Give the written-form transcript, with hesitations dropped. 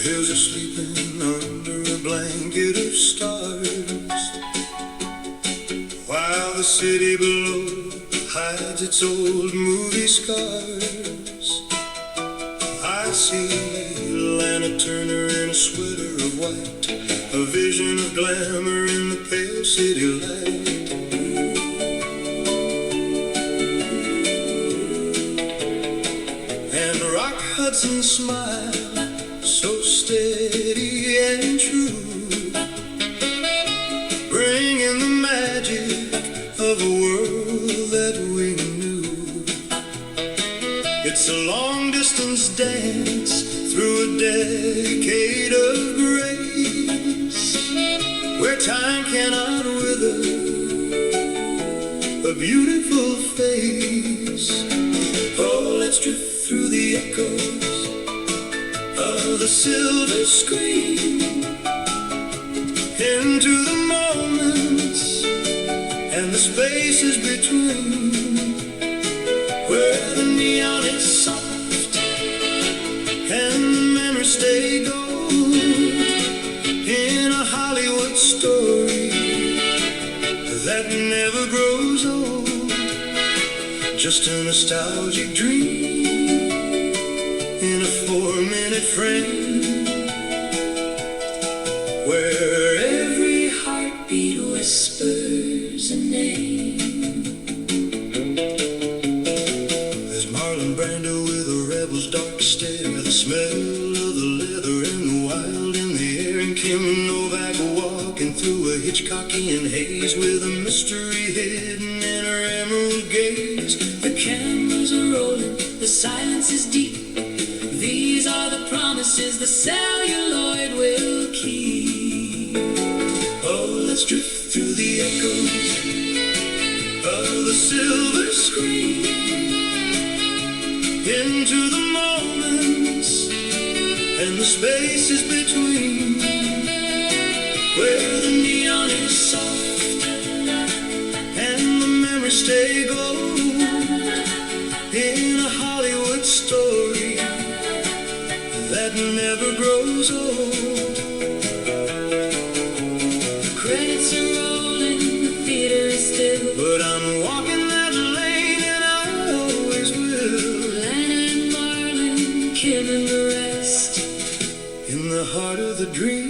hills are sleeping under a blanket of stars, while the city below hides its old movie scars. I see Lana Turner in a sweater of white, a vision of glamour in the pale city light. And Rock Hudson's smile, so steady and true, bringing the magic of a world that we knew. It's a long-distance dance through a decade of grace, where time cannot wither a beautiful face. Oh, let's drift through the echoes of the silver screen into the moments and the spaces between, where the neon is soft and the memories stay gold in a Hollywood story that never grows old. Just a nostalgic dream in a 4-minute frame, where every heartbeat whispers a name. There's Marlon Brando with a rebel's dark stare, the smell of the leather and the wild in the air, and Kim Novak walking through a Hitchcockian haze with a mystery hidden in her emerald gaze. The cameras are rolling, the silence is deep. These are the promises the celluloid will keep. Oh, let's drift through the echoes of the silver screen into the moments and the spaces between, where the neon is soft and the memories stay gold in a Hollywood story that never grows old. The credits are rolling, the theater is still, but I'm walking that lane and I always will. Lana and Marlon, Kim and the rest, in the heart of the dream.